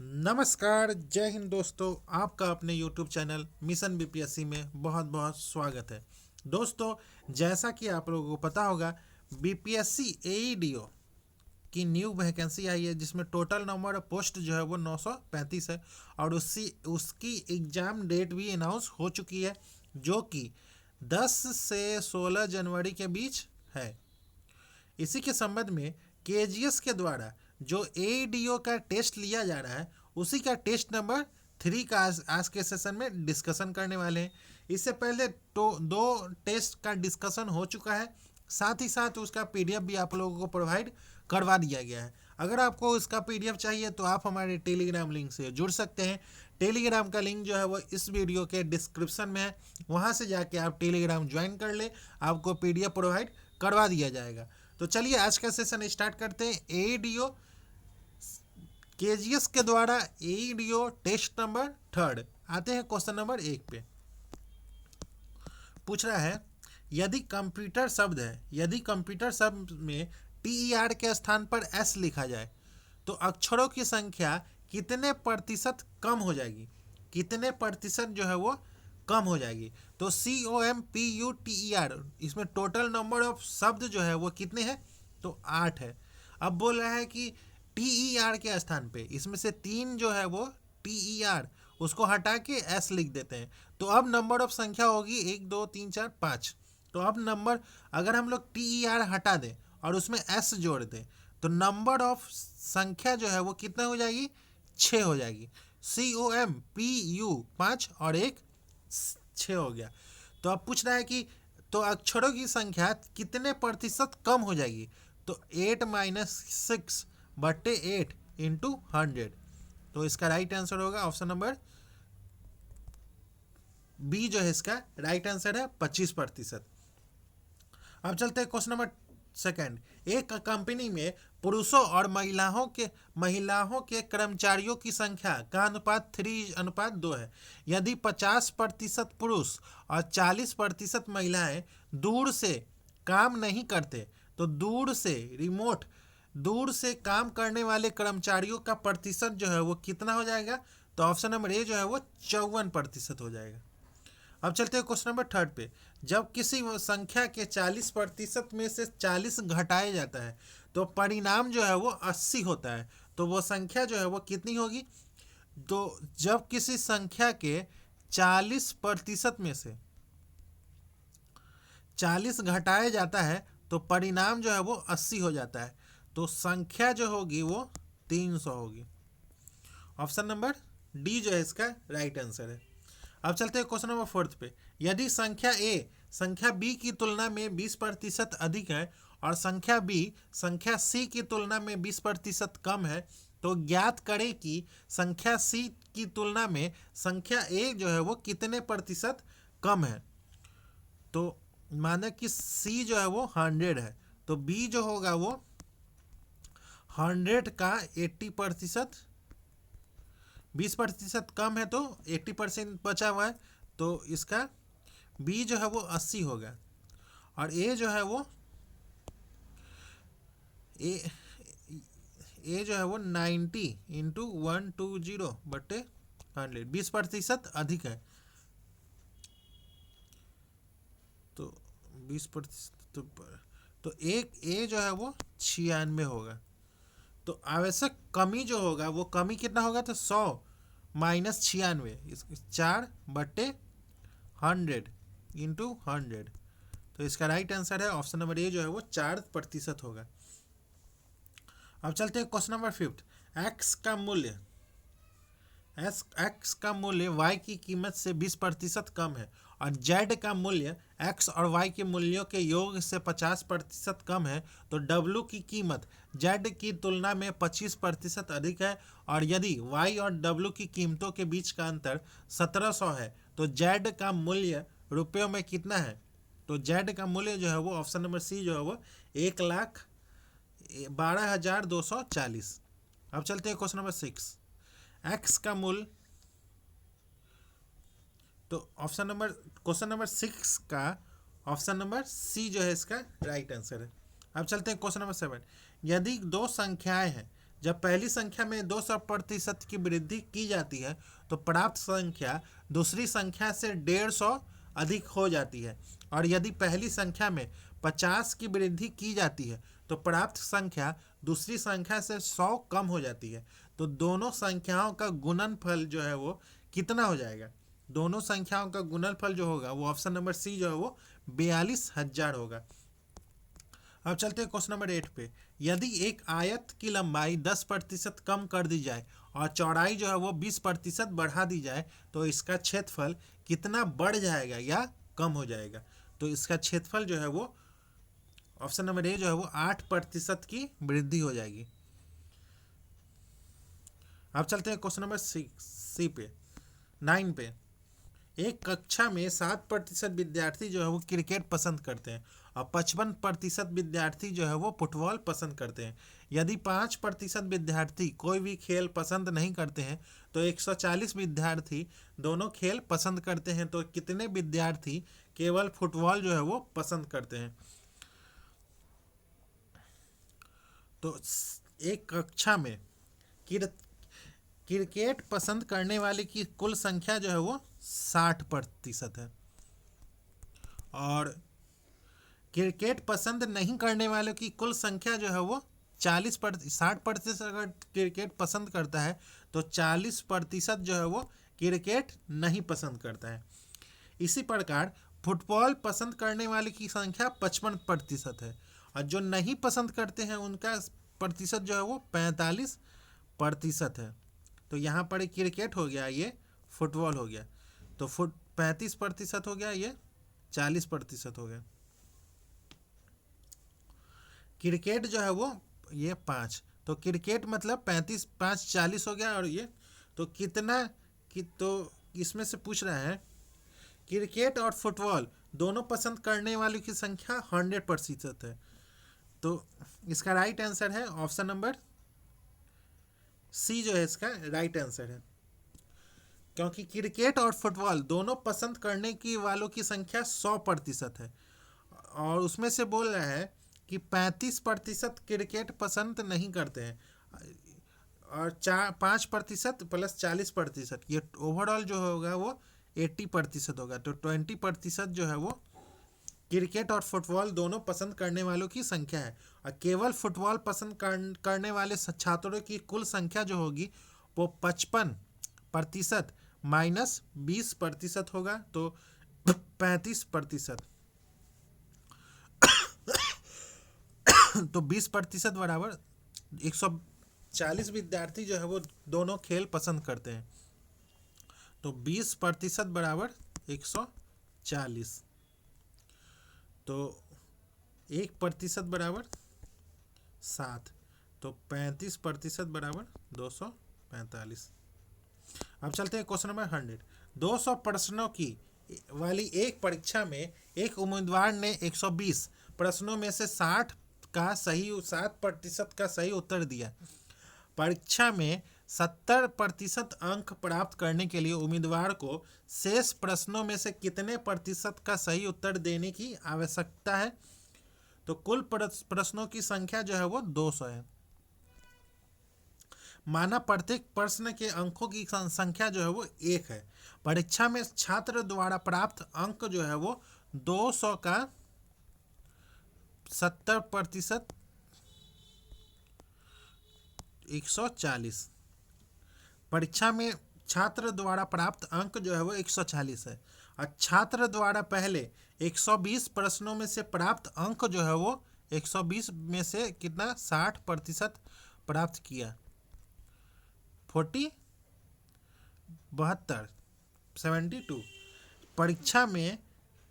नमस्कार, जय हिंद दोस्तों। आपका अपने YouTube चैनल मिशन बीपीएससी में बहुत बहुत स्वागत है। दोस्तों, जैसा कि आप लोगों को पता होगा, बीपीएससी एईडीओ की न्यू वैकेंसी आई है, जिसमें टोटल नंबर ऑफ पोस्ट जो है वो 935 है और उसकी एग्ज़ाम डेट भी अनाउंस हो चुकी है, जो कि 10 से 16 जनवरी के बीच है। इसी के संबंध में केजीएस के द्वारा जो एईडीओ का टेस्ट लिया जा रहा है, उसी का टेस्ट नंबर 3 का आज के सेशन में डिस्कशन करने वाले हैं। इससे पहले तो 2 टेस्ट का डिस्कशन हो चुका है, साथ ही साथ उसका पीडीएफ भी आप लोगों को प्रोवाइड करवा दिया गया है। अगर आपको इसका पीडीएफ चाहिए तो आप हमारे टेलीग्राम लिंक से जुड़ सकते हैं। टेलीग्राम का लिंक जो है वो इस वीडियो के डिस्क्रिप्शन में है, वहाँ से जाके आप टेलीग्राम ज्वाइन कर ले, आपको पीडीएफ प्रोवाइड करवा दिया जाएगा। तो चलिए आज का सेशन स्टार्ट करते हैं। एईडीओ केजीएस के द्वारा एईडीओ टेस्ट नंबर 3 आते हैं क्वेश्चन नंबर 1 पे। पूछ रहा है, यदि कंप्यूटर शब्द है, यदि कंप्यूटर शब्द में टीईआर के स्थान पर एस लिखा जाए तो अक्षरों की संख्या कितने प्रतिशत कम हो जाएगी? कितने प्रतिशत जो है वो कम हो जाएगी? तो COMPUTER, इसमें टोटल नंबर ऑफ शब्द जो है वो कितने हैं? तो 8 है। अब बोल रहा है कि TER के स्थान पे इसमें से 3 जो है वो TER, उसको हटा के S लिख देते हैं, तो अब नंबर ऑफ संख्या होगी 1 2 3 4 5। तो अब नंबर, अगर हम लोग TER हटा दें और उसमें S जोड़ दें तो नंबर ऑफ संख्या जो है वो कितना हो जाएगी? 6 हो जाएगी। COMPU 5 और 1 6 हो गया। तो अब पूछ रहा है कि तो अक्षरों की संख्या कितने प्रतिशत कम हो जाएगी? तो 8 - 6 बट्टे 8 इंटू 100। तो इसका राइट आंसर होगा ऑप्शन नंबर बी, जो है इसका राइट आंसर है 25%। अब चलते हैं क्वेश्चन नंबर 2। एक कंपनी में पुरुषों और महिलाओं के कर्मचारियों की संख्या का अनुपात 3:2 है। यदि 50% पुरुष और 40% महिलाएं दूर से काम नहीं करते तो दूर से काम करने वाले कर्मचारियों का प्रतिशत जो है वो कितना हो जाएगा? तो ऑप्शन नंबर ए जो है वो 54% हो जाएगा। अब चलते हैं क्वेश्चन नंबर 3 पे। जब किसी संख्या के 40% में से 40 घटाया जाता है तो परिणाम जो है वो 80 होता है। तो वो संख्या जो है वो कितनी होगी? तो जब किसी संख्या के 40% में से 40 घटाया जाता है तो परिणाम जो है वो 80 हो जाता है। तो संख्या जो होगी वो 300 होगी। ऑप्शन नंबर डी जो है इसका राइट आंसर है। अब चलते हैं क्वेश्चन नंबर 4 पे। यदि संख्या ए संख्या बी की तुलना में 20% अधिक है और संख्या बी संख्या सी की तुलना में 20% कम है, तो ज्ञात करें कि संख्या सी की तुलना में संख्या ए जो है वो कितने प्रतिशत कम है। तो माना कि सी जो है वो 100 है, तो बी जो होगा वो 100 का 80%, 20% कम है तो 80% बचा हुआ है, तो इसका बी जो है वो 80 होगा। और ए जो है वो ए जो है वो 90 इंटू 120 बटे 100, 20% अधिक है। तो 20% तो एक ए जो है वो 96 होगा। तो आवश्यक कमी जो होगा वो कमी कितना होगा? तो 100 माइनस 96, 4 बट्टे 100 इंटू 100। तो इसका राइट आंसर है ऑप्शन नंबर ए जो है वो 4% होगा। अब चलते हैं क्वेश्चन नंबर 5। एक्स का मूल्य वाई की कीमत से 20% कम है और जेड का मूल्य एक्स और वाई के मूल्यों के योग से 50% कम है, तो डब्ल्यू की कीमत जेड की तुलना में 25% अधिक है। और यदि वाई और डब्ल्यू की कीमतों के बीच का अंतर 1700 है तो जेड का मूल्य रुपयों में कितना है? तो जेड का मूल्य जो है वो ऑप्शन नंबर सी जो है वो 1,12,240। अब चलते हैं क्वेश्चन नंबर 6। एक्स का मूल्य, तो क्वेश्चन नंबर 6 का ऑप्शन नंबर सी जो है इसका राइट आंसर है। अब चलते हैं क्वेश्चन नंबर 7। यदि दो संख्याएं हैं जब पहली संख्या में 200% की वृद्धि की जाती है तो प्राप्त संख्या दूसरी संख्या से 150 अधिक हो जाती है, और यदि पहली संख्या में 50 की वृद्धि की जाती है तो प्राप्त संख्या दूसरी संख्या से 100 कम हो जाती है। तो दोनों संख्याओं का गुणनफल जो है वो कितना हो जाएगा? दोनों संख्याओं का गुणनफल जो होगा वो ऑप्शन नंबर सी जो है वो 42,000 होगा। अब चलते हैं क्वेश्चन नंबर 8 पे। यदि एक आयत की लंबाई 10% कम कर दी जाए और चौड़ाई जो है वो 20% बढ़ा दी जाए तो इसका क्षेत्रफल कितना बढ़ जाएगा या कम हो जाएगा? तो इसका क्षेत्रफल जो है वो ऑप्शन नंबर ए जो है वो 8% की वृद्धि हो जाएगी। अब चलते हैं क्वेश्चन नंबर सी पे 9 पे। एक कक्षा में 7% विद्यार्थी जो है वो क्रिकेट पसंद करते हैं और 55% विद्यार्थी जो है वो फुटबॉल पसंद करते हैं। यदि 5% विद्यार्थी कोई भी खेल पसंद नहीं करते हैं तो 140 विद्यार्थी दोनों खेल पसंद करते हैं, तो कितने विद्यार्थी केवल फुटबॉल जो है वो पसंद करते हैं? तो एक कक्षा में क्रिकेट पसंद करने वाले की कुल संख्या जो है वो 60% है, और क्रिकेट पसंद नहीं करने वालों की कुल संख्या जो है वो 60% अगर क्रिकेट पसंद करता है तो 40% जो है वो क्रिकेट नहीं पसंद करता है। इसी प्रकार फुटबॉल पसंद करने वाले की संख्या 55% है, और जो नहीं पसंद करते हैं उनका प्रतिशत जो है वो 45% है। तो यहाँ पर क्रिकेट हो गया, ये फुटबॉल हो गया, तो 35% हो गया, ये 40% हो गया। क्रिकेट जो है वो ये 5, तो क्रिकेट मतलब 35 5 40 हो गया, और ये तो कितना तो इसमें से पूछ रहा है क्रिकेट और फुटबॉल दोनों पसंद करने वालों की संख्या 100% है। तो इसका राइट आंसर है ऑप्शन नंबर सी जो है इसका राइट आंसर है, क्योंकि क्रिकेट और फुटबॉल दोनों पसंद करने की वालों की संख्या 100% है, और उसमें से बोल रहा है कि 35% क्रिकेट पसंद नहीं करते हैं, और 5% प्लस 40%, ये ओवरऑल जो होगा वो 80% होगा। तो 20% जो है वो क्रिकेट और फुटबॉल दोनों पसंद करने वालों की संख्या है, और केवल फुटबॉल पसंद करने वाले छात्रों की कुल संख्या जो होगी वो 55% माइनस 20% होगा, तो 35%। तो 20% बराबर 140 विद्यार्थी जो है वो दोनों खेल पसंद करते हैं, तो 20% बराबर 140, तो 1% बराबर 7, तो 35% बराबर 245। अब चलते हैं क्वेश्चन नंबर 100। 200 प्रश्नों की वाली एक परीक्षा में एक उम्मीदवार ने 120 प्रश्नों में से 7% का सही उत्तर दिया। परीक्षा में 70% अंक प्राप्त करने के लिए उम्मीदवार को शेष प्रश्नों में से कितने प्रतिशत का सही उत्तर देने की आवश्यकता है? तो कुल प्रश्नों की संख्या जो है वो 200 है। माना प्रत्येक प्रश्न के अंकों की संख्या जो है वो 1 है। परीक्षा में छात्र द्वारा प्राप्त अंक जो है वो 200 का 70% 140। परीक्षा में छात्र द्वारा प्राप्त अंक जो है वो 140 है, और छात्र द्वारा पहले 120 प्रश्नों में से प्राप्त अंक जो है वो 120 में से कितना 60% प्राप्त किया, 72। परीक्षा में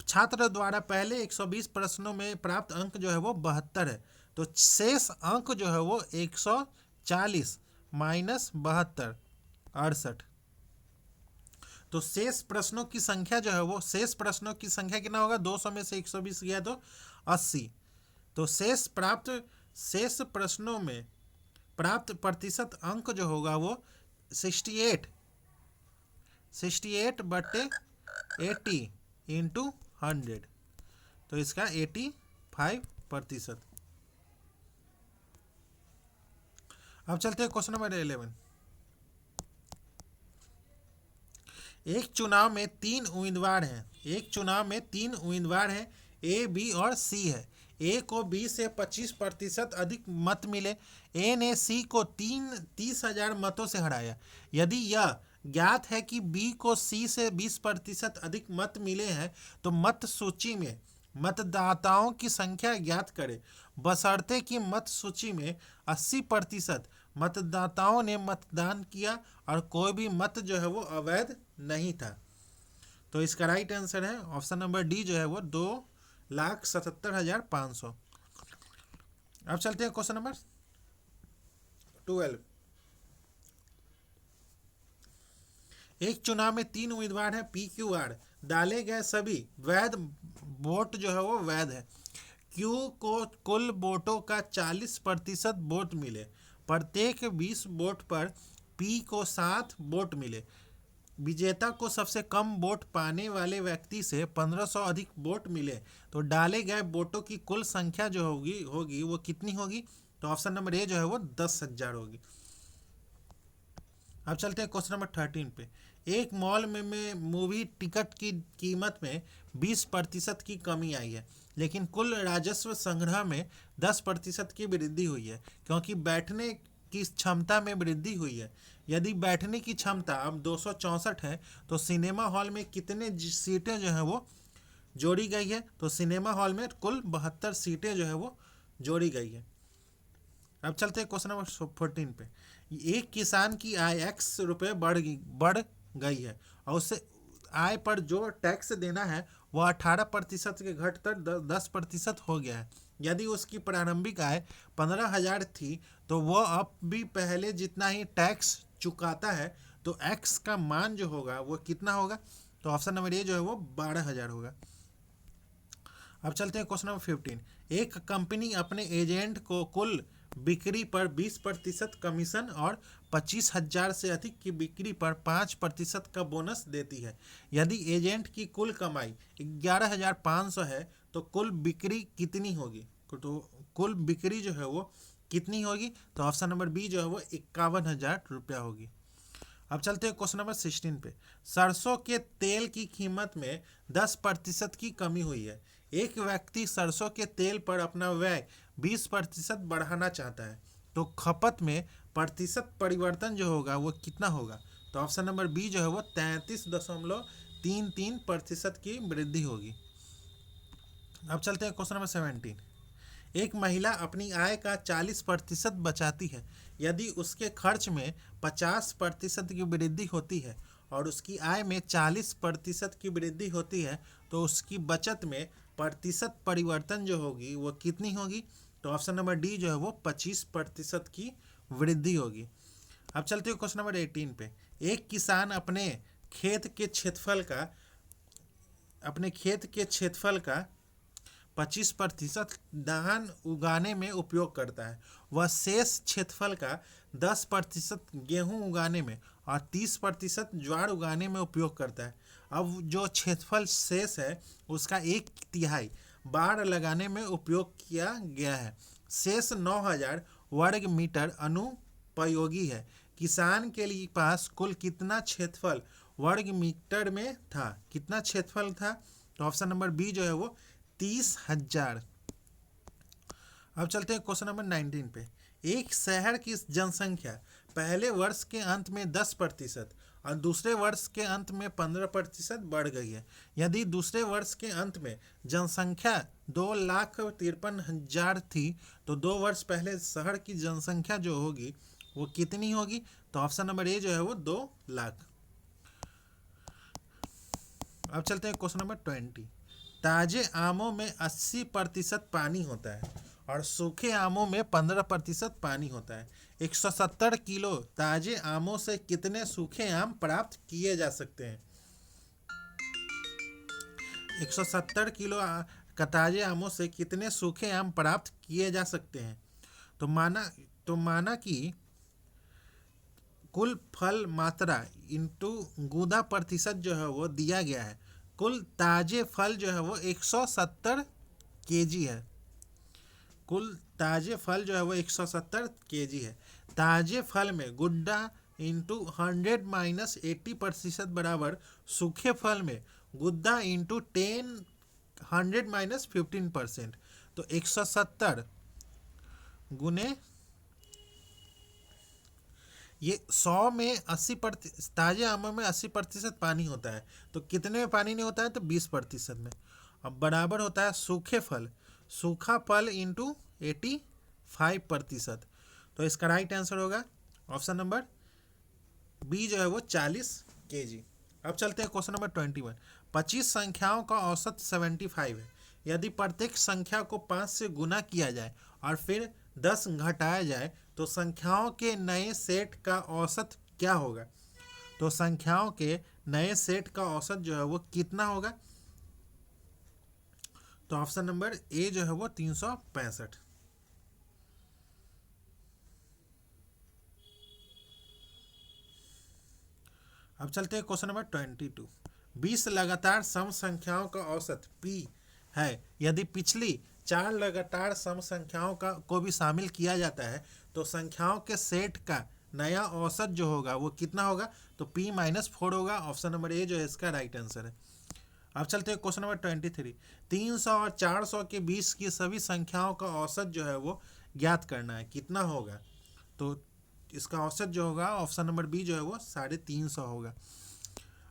छात्र द्वारा पहले 120 प्रश्नों में प्राप्त अंक जो है वो 72 है, तो शेष अंक जो है वो 140 माइनस 72 68। तो शेष प्रश्नों की संख्या जो है वो शेष प्रश्नों की संख्या कितना होगा? 200 में से 120 गया तो 80। तो शेष प्रश्नों में प्राप्त प्रतिशत अंक जो होगा वो 68/80 इंटू 100, तो इसका 85%। अब चलते हैं क्वेश्चन नंबर 11। एक चुनाव में तीन उम्मीदवार हैं, एक चुनाव में तीन उम्मीदवार हैं, ए, बी और सी है। ए को बी से 25% अधिक मत मिले। ए ने सी को 30,000 मतों से हराया। यदि यह ज्ञात है कि बी को सी से 20% अधिक मत मिले हैं, तो मत सूची में मतदाताओं की संख्या ज्ञात करें, बशर्ते कि मत सूची में 80% मतदाताओं ने मतदान किया और कोई भी मत जो है वो अवैध नहीं था। तो इसका राइट आंसर है ऑप्शन नंबर डी जो है वो 2,77,500। अब चलते हैं क्वेश्चन नंबर 12। एक चुनाव में तीन उम्मीदवार हैं, पी, क्यू, आर। डाले गए सभी वैध वोट जो है वो वैध है। क्यू को कुल वोटों का 40% वोट मिले। प्रत्येक 20 वोट पर पी को 7 वोट मिले। विजेता को सबसे कम वोट पाने वाले व्यक्ति से 1500 अधिक वोट मिले, तो डाले गए वोटों की कुल संख्या जो होगी वो कितनी होगी? तो ऑप्शन नंबर ए जो है वो 10,000 होगी। अब चलते हैं क्वेश्चन नंबर 13 पे। एक मॉल में मूवी टिकट की कीमत में 20% की कमी आई है, लेकिन कुल राजस्व संग्रह में 10% की वृद्धि हुई है, क्योंकि बैठने की क्षमता में वृद्धि हुई है। यदि बैठने की क्षमता अब 264 है, तो सिनेमा हॉल में कितने सीटें जो है वो जोड़ी गई है? तो सिनेमा हॉल में कुल 72 सीटें जो है वो जोड़ी गई है। अब चलते हैं क्वेश्चन नंबर 14 पे। एक किसान की आय x रुपये बढ़ गई है और उससे आय पर जो टैक्स देना है वह 18% के घटकर 10% हो गया है। यदि उसकी प्रारंभिक आय 15,000 थी, तो वह अब भी पहले जितना ही टैक्स चुकाता है, तो x का मान जो होगा वो कितना होगा? तो ऑप्शन नंबर ए जो है वो 12,000 होगा। अब चलते हैं क्वेश्चन नंबर 15। एक कंपनी अपने एजेंट को कुल बिक्री पर 20% कमीशन और 25,000 से अधिक की बिक्री पर 5% का बोनस देती है। यदि एजेंट की कुल कमाई 11,500 है, तो कुल बिक्री कितनी होगी? तो कुल बिक्री जो है वो कितनी होगी? तो ऑप्शन नंबर बी जो है वो 51,000 रुपया होगी। अब चलते हैं क्वेश्चन नंबर 16 पे। सरसों के तेल की कीमत में 10% की कमी हुई है। एक व्यक्ति सरसों के तेल पर अपना व्यय 20% बढ़ाना चाहता है, तो खपत में प्रतिशत परिवर्तन जो होगा वो कितना होगा? तो ऑप्शन नंबर बी जो है वो 33.33% की वृद्धि होगी। अब चलते हैं क्वेश्चन नंबर 17। एक महिला अपनी आय का 40% बचाती है। यदि उसके खर्च में 50% की वृद्धि होती है और उसकी आय में 40% की वृद्धि होती है, तो उसकी बचत में प्रतिशत परिवर्तन जो होगी वो कितनी होगी? तो ऑप्शन नंबर डी जो है वो 25% की वृद्धि होगी। अब चलते हैं क्वेश्चन नंबर 18 पे। एक किसान अपने खेत के क्षेत्रफल का 25% धान उगाने में उपयोग करता है। वह शेष क्षेत्रफल का 10% गेहूं उगाने में और 30% ज्वार उगाने में उपयोग करता है। अब जो क्षेत्रफल शेष है उसका 1/3 बाड़ लगाने में उपयोग किया गया है। शेष 9,000 वर्ग मीटर अनुपयोगी है। किसान के लिए पास कुल कितना क्षेत्रफल वर्ग मीटर में था? कितना क्षेत्रफल था? तो ऑप्शन नंबर बी जो है वो 30,000। अब चलते हैं क्वेश्चन नंबर 19 पे। एक शहर की जनसंख्या पहले वर्ष के अंत में 10% और दूसरे वर्ष के अंत में 15% बढ़ गई है। यदि दूसरे वर्ष के अंत में जनसंख्या 2,53,000 थी, तो 2 वर्ष पहले शहर की जनसंख्या जो होगी वो कितनी होगी? तो ऑप्शन नंबर ए जो है वो 2 लाख। अब चलते हैं क्वेश्चन नंबर 20। ताजे आमों में 80% पानी होता है और सूखे आमों में 15% पानी होता है। 170 किलो ताजे आमों से कितने सूखे आम प्राप्त किए जा सकते हैं? 170 किलो ताजे आमों से कितने सूखे आम प्राप्त किए जा सकते हैं? तो माना कि कुल फल मात्रा इंटू गुदा प्रतिशत जो है वो दिया गया है। कुल ताजे फल जो है वो 170 केजी है। कुल ताजे फल जो है वो 170 केजी है। ताजे फल में गुड्डा इंटू 100 - 80% बराबर सूखे फल में गुद्दा इंटू 100 - 15%। तो 170 गुने ये 100 में 80%, ताजे आमों में 80% पानी होता है, तो कितने में पानी नहीं होता है? तो 20% में। अब बराबर होता है सूखे फल, सूखा फल इंटू 85%। तो इसका राइट आंसर होगा ऑप्शन नंबर बी जो है वो 40 kg। अब चलते हैं क्वेश्चन नंबर 21। 25 संख्याओं का औसत 75 है। यदि प्रत्येक संख्या को 5 से गुना किया जाए और फिर 10 घटाया जाए तो संख्याओं के नए सेट का औसत क्या होगा? तो संख्याओं के नए सेट का औसत जो है वो कितना होगा? तो ऑप्शन नंबर ए जो है वो 365। अब चलते हैं क्वेश्चन नंबर 22। 20 लगातार सम संख्याओं का औसत p है। यदि पिछली 4 लगातार सम संख्याओं को भी शामिल किया जाता है तो संख्याओं के सेट का नया औसत जो होगा वो कितना होगा? तो p-4 होगा। ऑप्शन नंबर ए जो है इसका राइट आंसर है। अब चलते हैं क्वेश्चन नंबर 23। 300 और 400 के बीच की सभी संख्याओं का औसत जो है वो ज्ञात करना है, कितना होगा? तो इसका औसत जो होगा ऑप्शन नंबर बी जो है वो 350 होगा।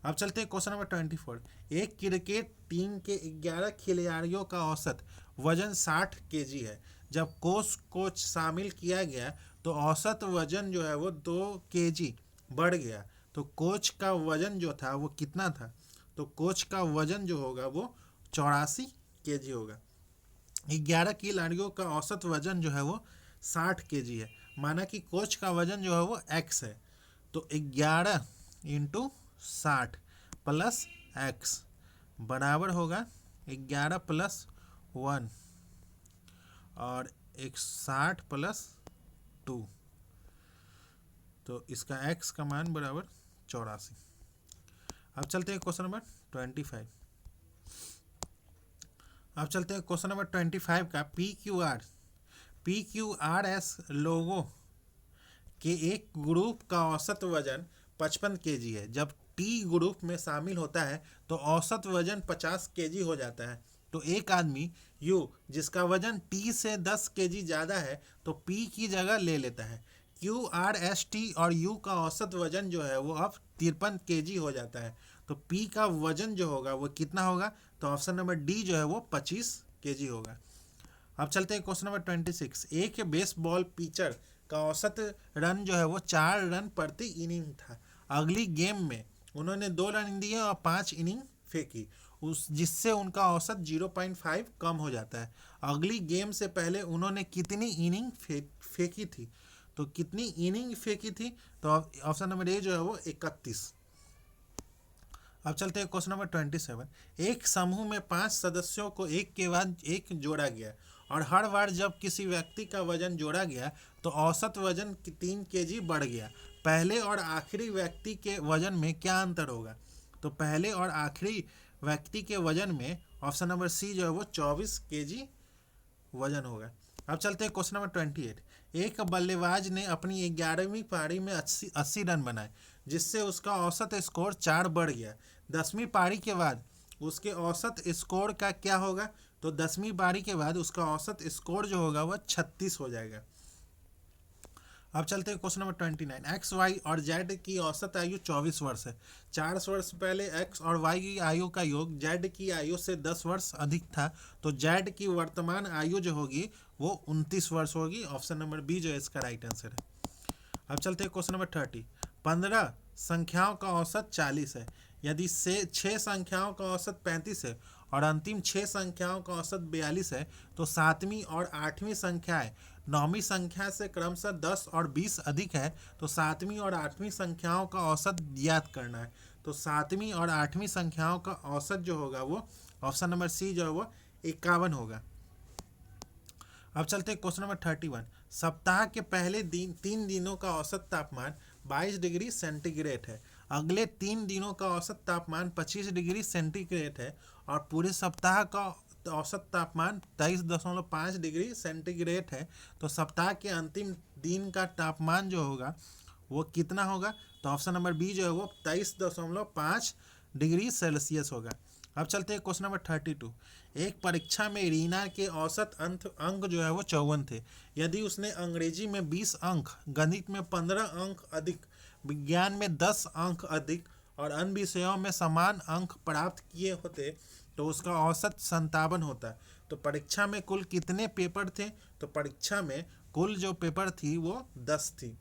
अब चलते हैं क्वेश्चन नंबर 24। एक क्रिकेट टीम के 11 खिलाड़ियों का औसत वजन 60 kg है। जब कोच शामिल किया गया तो औसत वजन जो है वो 2 kg बढ़ गया। तो कोच का वजन जो था वो कितना था? तो कोच का वजन जो होगा वो 84 kg होगा। 11 खिलाड़ियों का औसत वजन जो है वो 60 kg है। माना कि कोच का वजन जो है वो x है, तो 11 इंटू 60 प्लस x बराबर होगा 11 प्लस 1 और 60 प्लस 2। तो इसका x का मान बराबर 84। अब चलते हैं क्वेश्चन नंबर 25। अब चलते हैं क्वेश्चन नंबर 25 का PQRS लोगों के एक ग्रुप का औसत वजन 55 kg है। जब टी ग्रुप में शामिल होता है तो औसत वजन 50 kg हो जाता है। तो एक आदमी यू जिसका वजन टी से 10 kg ज़्यादा है तो पी की जगह ले लेता है। QRST और यू का औसत वजन जो है वो अब 53 kg हो जाता है। तो पी का वजन जो होगा वो कितना होगा? तो ऑप्शन नंबर डी जो है वो 25 kg होगा। अब चलते हैं क्वेश्चन नंबर 26। एक बेसबॉल पिचर का औसत रन जो है वो 4 रन प्रति इनिंग था। अगली गेम में उन्होंने 2 रन दिए और 5 इनिंग फेंकी, जिससे उनका औसत 0.5 कम हो जाता है। अगली गेम से पहले उन्होंने कितनी इनिंग फेंकी थी? तो कितनी इनिंग फेंकी थी? तो ऑप्शन नंबर ए जो है वो 31। अब चलते हैं क्वेश्चन नंबर 27। एक समूह में 5 सदस्यों को एक के बाद एक जोड़ा गया और हर बार जब किसी व्यक्ति का वजन जोड़ा गया तो औसत वजन 3 kg बढ़ गया। पहले और आखिरी व्यक्ति के वजन में क्या अंतर होगा? तो पहले और आखिरी व्यक्ति के वजन में ऑप्शन नंबर सी जो है वो 24 kg वजन होगा। अब चलते हैं क्वेश्चन नंबर 28। एक बल्लेबाज ने अपनी 11वीं पारी में 80 रन बनाए, जिससे उसका औसत स्कोर 4 बढ़ गया। 10वीं पारी के बाद उसके औसत स्कोर का क्या होगा? तो 10वीं पारी के बाद उसका औसत स्कोर जो होगा वह 36 हो जाएगा। अब चलते हैं क्वेश्चन नंबर 29। एक्स वाई और जेड की औसत आयु 24 वर्ष है। 4 वर्ष पहले एक्स और वाई की आयु का योग जेड की आयु से 10 वर्ष अधिक था, तो जेड की वर्तमान आयु जो होगी वो 29 वर्ष होगी। ऑप्शन नंबर बी जो है इसका राइट आंसर है। अब चलते हैं क्वेश्चन नंबर 30। 15 संख्याओं का औसत 40 है। यदि से 6 संख्याओं का औसत 35 है और अंतिम 6 संख्याओं का औसत 42 है तो 7वीं और 8वीं संख्याएं 9वीं संख्या से क्रमशः 10 और 20 अधिक है, तो 7वीं और 8वीं संख्याओं का औसत ज्ञात करना है। तो 7वीं और 8वीं संख्याओं का औसत जो होगा वो ऑप्शन नंबर सी जो है वो 51 होगा। अब चलते हैं क्वेश्चन नंबर 31। सप्ताह के पहले 3 दिनों का औसत तापमान 22 डिग्री सेंटीग्रेड है। अगले 3 दिनों का औसत तापमान 25 डिग्री सेंटीग्रेड है और पूरे सप्ताह का औसत तापमान 23.5 डिग्री सेंटीग्रेड है, तो सप्ताह के अंतिम दिन का तापमान जो होगा वो कितना होगा? तो ऑप्शन नंबर बी जो है वो 23.5 डिग्री सेल्सियस होगा। अब चलते हैं क्वेश्चन नंबर 32। एक परीक्षा में रीना के औसत अंक जो है वो 54 थे। यदि उसने अंग्रेजी में 20 अंक, गणित में 15 अंक अधिक, विज्ञान में 10 अंक अधिक और अन्य विषयों में समान अंक प्राप्त किए होते तो उसका औसत 57 होता। तो परीक्षा में कुल कितने पेपर थे? तो परीक्षा में कुल जो पेपर थी वो 10 थी।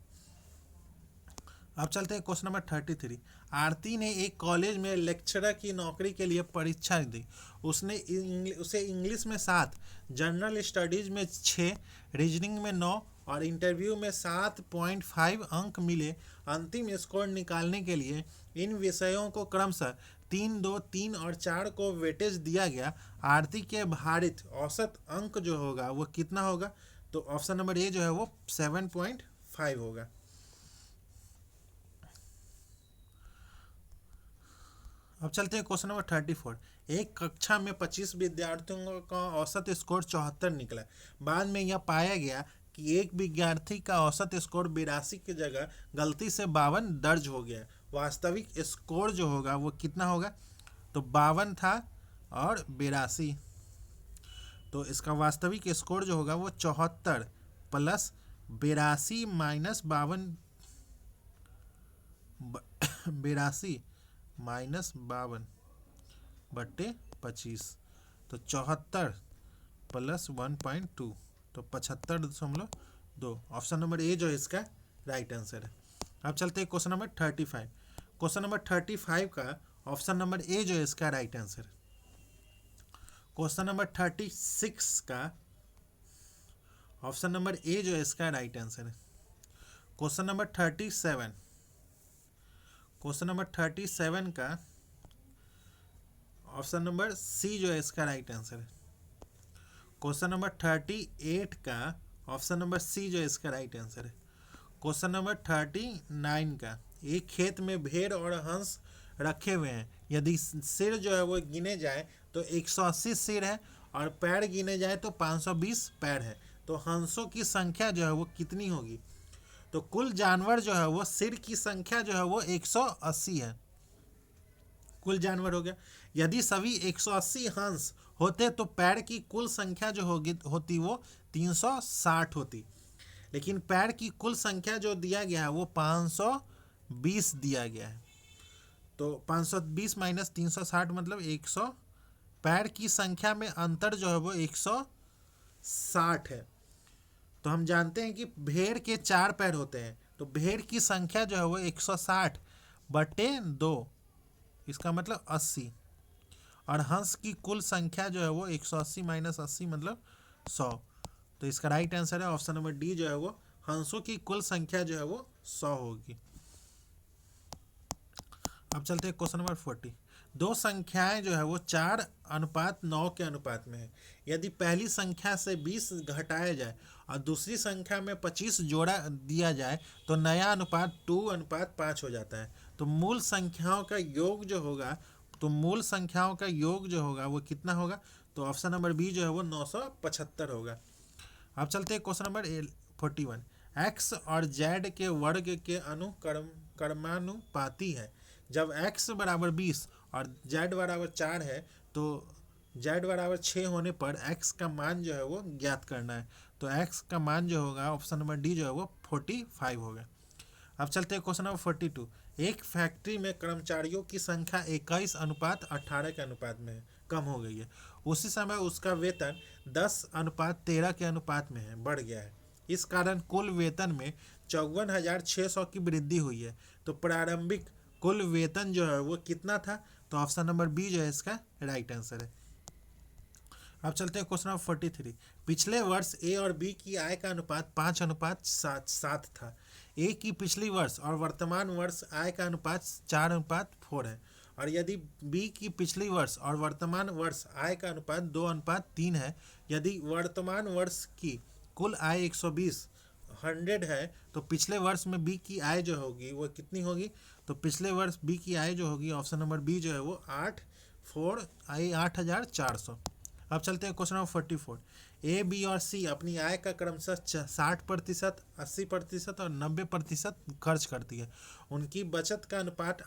अब चलते हैं क्वेश्चन नंबर 33। आरती ने एक कॉलेज में लेक्चरर की नौकरी के लिए परीक्षा दी। उसे इंग्लिश में 7, जनरल स्टडीज में 6, रीजनिंग में 9 और इंटरव्यू में 7.5 अंक मिले। अंतिम स्कोर निकालने के लिए इन विषयों को क्रमशः 3, 2, 3 और 4 को वेटेज दिया गया। आरती के भारित औसत अंक जो होगा वो कितना होगा? तो ऑप्शन नंबर ए जो है वो 7.5 होगा। अब चलते हैं क्वेश्चन नंबर 34। एक कक्षा में 25 विद्यार्थियों का औसत स्कोर 74 निकला। बाद में यह पाया गया कि एक विद्यार्थी का औसत स्कोर 82 की जगह गलती से 52 दर्ज हो गया। वास्तविक स्कोर जो होगा वो कितना होगा? तो 52 था और 82, तो इसका वास्तविक स्कोर जो होगा वो 74 प्लस 82 माइनस 52, 82 माइनस 52 बट्टे 25, तो 74 प्लस 1.2, तो 75.2। ऑप्शन नंबर ए जो है इसका राइट आंसर है। अब चलते हैं क्वेश्चन नंबर 35। क्वेश्चन नंबर 35 का ऑप्शन नंबर ए जो है इसका राइट आंसर। क्वेश्चन नंबर 36 का ऑप्शन नंबर ए जो है इसका राइट आंसर है। क्वेश्चन नंबर 37, क्वेश्चन नंबर 37 का ऑप्शन नंबर सी जो है इसका राइट आंसर है। क्वेश्चन नंबर 38 का ऑप्शन नंबर सी जो है इसका राइट आंसर है। क्वेश्चन नंबर 39 का, एक खेत में भेड़ और हंस रखे हुए हैं। यदि सिर जो है वो गिने जाए तो 180 सिर है और पैर गिने जाए तो 520 पैर है। तो हंसों की संख्या जो है वो कितनी होगी? तो कुल जानवर जो है वो सिर की संख्या जो है वो 180 है, कुल जानवर हो गया। यदि सभी 180 हंस होते तो पैर की कुल संख्या जो होती वो 360 होती। लेकिन पैर की कुल संख्या जो दिया गया है वो 520 दिया गया है। तो 520 माइनस 360 मतलब 100, पैर की संख्या में अंतर जो है वो 160 है। तो हम जानते हैं कि भेड़ के 4 पैर होते हैं, तो भेड़ की संख्या जो है वो 160 बटे 2, इसका मतलब 80, और हंस की कुल संख्या जो है वो 180 माइनस 80 मतलब 100। तो इसका राइट आंसर है ऑप्शन नंबर डी जो है वो हंसों की कुल संख्या जो है वो 100 होगी। अब चलते हैं क्वेश्चन नंबर 40। दो संख्याएं जो है वो 4:9 के अनुपात में है। यदि पहली संख्या से 20 घटाया जाए और दूसरी संख्या में 25 जोड़ा दिया जाए तो नया अनुपात 2:5 हो जाता है। तो मूल संख्याओं का योग जो होगा, वो कितना होगा? तो ऑप्शन नंबर बी जो है वो 975 होगा। अब चलते हैं क्वेश्चन नंबर 41। एक्स और जेड के वर्ग के कर्मानुपाती है। जब x बराबर 20 और z बराबर 4 है तो z बराबर 6 होने पर x का मान जो है वो ज्ञात करना है। तो x का मान जो होगा ऑप्शन नंबर डी जो है वो 45 होगा। अब चलते हैं क्वेश्चन नंबर 42। एक फैक्ट्री में कर्मचारियों की संख्या 21:18 के अनुपात में है, कम हो गई है। उसी समय उसका वेतन 10:13 के अनुपात में है, बढ़ गया है। इस कारण कुल वेतन में 54,600 की वृद्धि हुई है। तो प्रारंभिक कुल वेतन जो है वो कितना था? तो ऑप्शन नंबर बी जो है इसका राइट आंसर है। अब चलते हैं क्वेश्चन नंबर 43। पिछले वर्ष ए और बी की आय का अनुपात 5:7 था। ए की पिछली वर्ष और वर्तमान वर्ष आय का अनुपात 4:4 है। और यदि बी की पिछली वर्ष और वर्तमान वर्ष आय का अनुपात 2:3 है। यदि वर्तमान वर्ष की कुल आय 100 है तो पिछले वर्ष में बी की आय जो होगी वो कितनी होगी? तो पिछले वर्ष बी की आय जो होगी ऑप्शन नंबर बी जो है वो 8,400। अब चलते हैं क्वेश्चन नंबर 44। ए, बी और सी अपनी आय का क्रमशः 60%, 80% और 90% खर्च करती है। उनकी बचत का अनुपात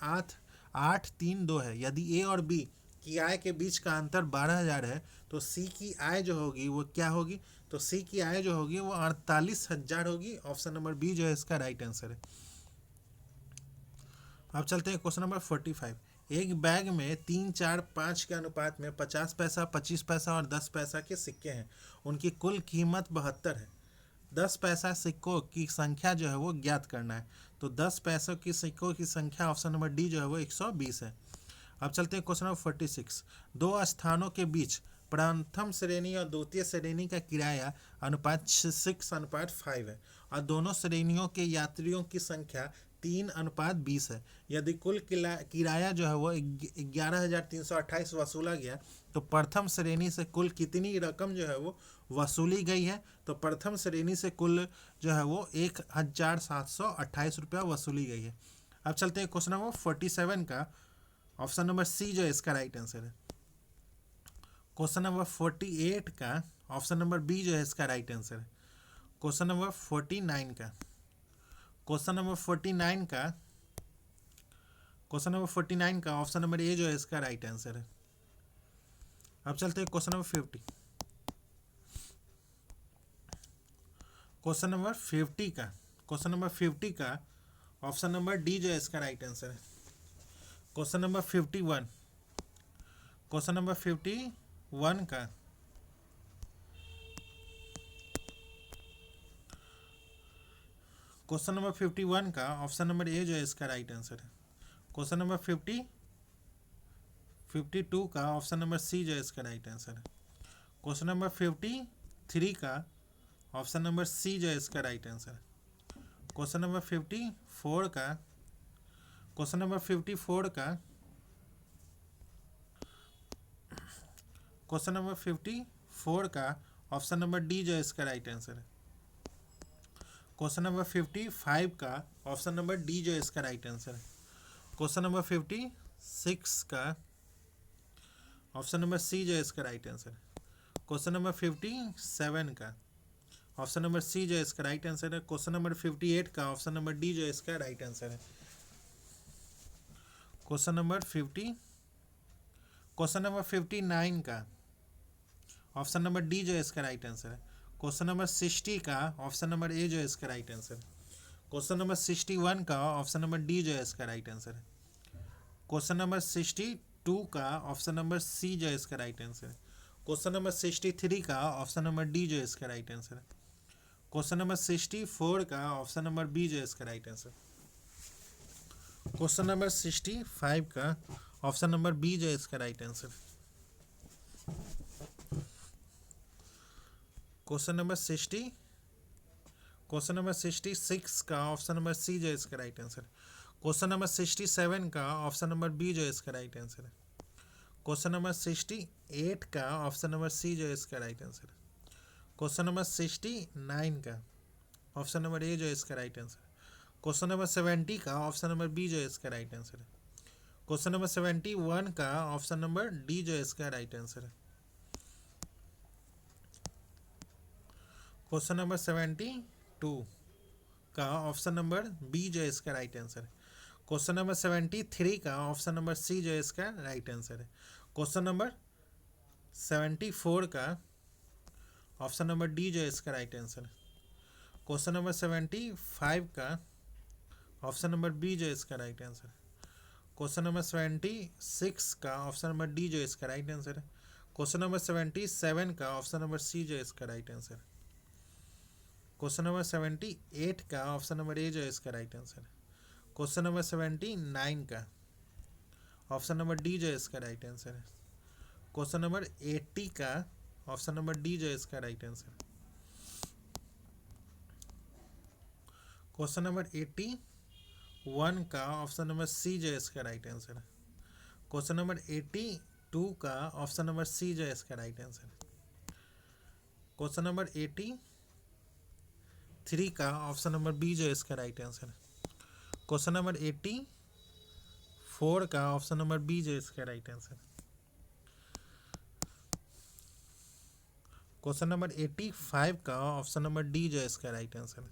8:3:2 है। यदि ए और बी की आय के बीच का अंतर 12,000 है तो सी की आय जो होगी वो क्या होगी? तो सी की आय जो होगी वो 48,000 होगी। ऑप्शन नंबर बी जो है इसका राइट आंसर है। अब चलते हैं क्वेश्चन नंबर 45। एक बैग में 3, 4, 5 के अनुपात में 50 पैसा, 25 पैसा और 10 पैसा के सिक्के हैं। उनकी कुल कीमत 72 है। 10 पैसा सिक्कों की संख्या जो है वो ज्ञात करना है। तो 10 पैसों की सिक्कों की संख्या ऑप्शन नंबर डी जो है वो 120 है। अब चलते हैं क्वेश्चन नंबर 46। दो स्थानों के बीच प्रथम श्रेणी और द्वितीय श्रेणी का किराया अनुपात 6:5 है और दोनों श्रेणियों के यात्रियों की संख्या 3:20 है। यदि कुल किराया जो है वो 11,328 वसूला गया तो प्रथम श्रेणी से कुल कितनी रकम जो है वो वसूली गई है? तो प्रथम श्रेणी से कुल जो है वो 1,728 रुपया वसूली गई है। अब चलते हैं क्वेश्चन नंबर 47 का। ऑप्शन नंबर सी जो है इसका राइट आंसर है। क्वेश्चन नंबर 48 का ऑप्शन नंबर बी जो है इसका राइट आंसर है। क्वेश्चन नंबर 49 का क्वेश्चन नंबर 49 का क्वेश्चन नंबर 49 का ऑप्शन नंबर ए जो है इसका राइट आंसर है। अब चलते हैं क्वेश्चन नंबर 50। क्वेश्चन नंबर 50 का ऑप्शन नंबर डी जो है इसका राइट आंसर है। क्वेश्चन नंबर 51 क्वेश्चन नंबर 51 का क्वेश्चन नंबर 51 का ऑप्शन नंबर ए जो है इसका राइट आंसर है। क्वेश्चन नंबर 52 का ऑप्शन नंबर सी जो है इसका राइट आंसर है। क्वेश्चन नंबर 53 का ऑप्शन नंबर सी जो है इसका राइट आंसर है। क्वेश्चन नंबर 54 का क्वेश्चन नंबर 54 का क्वेश्चन नंबर 54 का ऑप्शन नंबर डी जो है इसका राइट आंसर है। क्वेश्चन नंबर 55 का ऑप्शन नंबर डी जो है इसका राइट आंसर है। क्वेश्चन नंबर 56 का ऑप्शन नंबर सी जो है इसका राइट आंसर है। क्वेश्चन नंबर 57 का ऑप्शन नंबर सी जो है इसका राइट आंसर है। क्वेश्चन नंबर 58 का ऑप्शन नंबर डी जो है इसका राइट आंसर है। क्वेश्चन नंबर 59 का ऑप्शन नंबर डी जो है इसका राइट आंसर है। क्वेश्चन नंबर 60 का ऑप्शन नंबर ए जो है इसका राइट आंसर है। क्वेश्चन नंबर 61 का ऑप्शन नंबर डी जो है इसका राइट आंसर है। क्वेश्चन नंबर 62 का ऑप्शन नंबर सी जो है इसका राइट आंसर है। क्वेश्चन नंबर 63 का ऑप्शन नंबर डी जो है इसका राइट आंसर है। क्वेश्चन नंबर 64 का ऑप्शन नंबर बी जो है इसका राइट आंसर। क्वेश्चन नंबर 65 का ऑप्शन नंबर बी जो है इसका राइट आंसर। क्वेश्चन नंबर 66 का ऑप्शन नंबर सी जो है इसका राइट आंसर। क्वेश्चन नंबर 67 का ऑप्शन नंबर बी जो है इसका राइट आंसर है। क्वेश्चन नंबर 68 का ऑप्शन नंबर सी जो है इसका राइट आंसर है। क्वेश्चन नंबर 69 का ऑप्शन नंबर ए जो है इसका राइट आंसर है। क्वेश्चन नंबर 70 का ऑप्शन नंबर बी जो है इसका राइट आंसर है। क्वेश्चन नंबर 71 का ऑप्शन नंबर डी जो है इसका राइट आंसर है। क्वेश्चन नंबर 72 का ऑप्शन नंबर बी जो है इसका राइट आंसर है। क्वेश्चन नंबर 73 का ऑप्शन नंबर सी जो है इसका राइट आंसर है। क्वेश्चन नंबर 74 का ऑप्शन नंबर डी जो है इसका राइट आंसर है। क्वेश्चन नंबर 75 का ऑप्शन नंबर बी जो है इसका राइट आंसर है। क्वेश्चन नंबर 76 का ऑप्शन नंबर डी जो है इसका राइट आंसर है। क्वेश्चन नंबर 77 का ऑप्शन नंबर सी जो है इसका राइट आंसर है। क्वेश्चन नंबर 78 का ऑप्शन नंबर ए जो है इसका राइट आंसर है। क्वेश्चन नंबर 79 का ऑप्शन नंबर डी जो है इसका राइट आंसर है। क्वेश्चन नंबर 80 का ऑप्शन नंबर डी जो है इसका राइट आंसर है। क्वेश्चन नंबर 81 का ऑप्शन नंबर सी जो है इसका राइट आंसर है। क्वेश्चन नंबर 82 का ऑप्शन नंबर सी जो है इसका राइट आंसर है। क्वेश्चन नंबर 83 का ऑप्शन नंबर बी जो है इसका राइट आंसर है। क्वेश्चन नंबर 84 का ऑप्शन नंबर बी जो है इसका राइट आंसर है। क्वेश्चन नंबर 85 का ऑप्शन नंबर डी जो है इसका राइट आंसर है।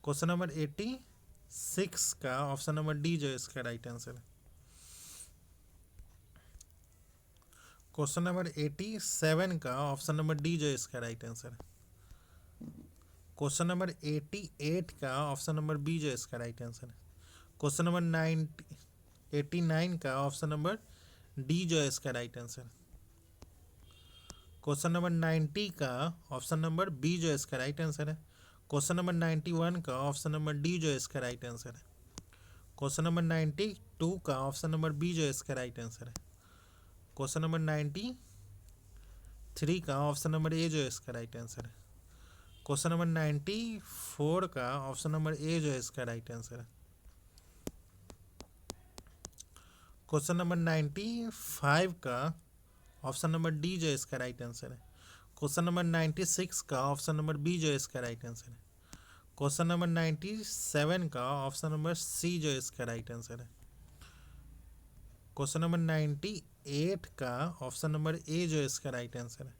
क्वेश्चन नंबर 86 का ऑप्शन नंबर डी जो है इसका राइट आंसर है। क्वेश्चन नंबर 87 का ऑप्शन नंबर डी जो है इसका राइट आंसर है। क्वेश्चन नंबर 88 का ऑप्शन नंबर बी जो है इसका राइट आंसर है। क्वेश्चन नंबर 89 का ऑप्शन नंबर डी जो है इसका राइट आंसर है। क्वेश्चन नंबर 90 का ऑप्शन नंबर बी जो है इसका राइट आंसर है। क्वेश्चन नंबर 91 का ऑप्शन नंबर डी जो है इसका राइट आंसर है। क्वेश्चन नंबर 92 का ऑप्शन नंबर बी जो है इसका राइट आंसर है। क्वेश्चन नंबर 93 का ऑप्शन नंबर ए जो है इसका राइट आंसर है। क्वेश्चन नंबर 94 का ऑप्शन नंबर ए जो है इसका राइट आंसर है। क्वेश्चन नंबर 95 का ऑप्शन नंबर डी जो है इसका राइट आंसर है। क्वेश्चन नंबर 96 का ऑप्शन नंबर बी जो है इसका राइट आंसर है। क्वेश्चन नंबर 97 का ऑप्शन नंबर सी जो है इसका राइट आंसर है। क्वेश्चन नंबर 98 का ऑप्शन नंबर ए जो है इसका राइट आंसर है।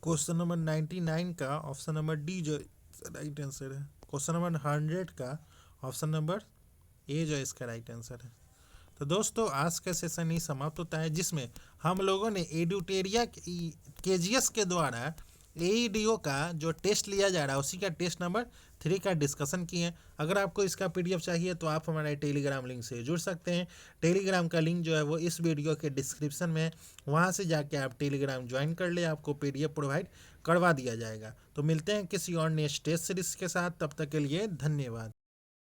क्वेश्चन नंबर 99 का ऑप्शन नंबर डी जो राइट आंसर है। क्वेश्चन नंबर 100 का ऑप्शन नंबर ए जो है इसका राइट आंसर है। तो दोस्तों आज का सेशन ही समाप्त होता है, जिसमें हम लोगों ने एडुटेरिया केजीएस के द्वारा एईडीओ का जो टेस्ट लिया जा रहा है उसी का टेस्ट नंबर 3 का डिस्कशन किए। अगर आपको इसका पीडीएफ चाहिए तो आप हमारे टेलीग्राम लिंक से जुड़ सकते हैं। टेलीग्राम का लिंक जो है वो इस वीडियो के डिस्क्रिप्शन में है, वहाँ से जाके आप टेलीग्राम ज्वाइन कर ले, आपको पीडीएफ प्रोवाइड करवा दिया जाएगा। तो मिलते हैं किसी और नेक्स्ट टेस्ट सीरीज के साथ, तब तक के लिए धन्यवाद।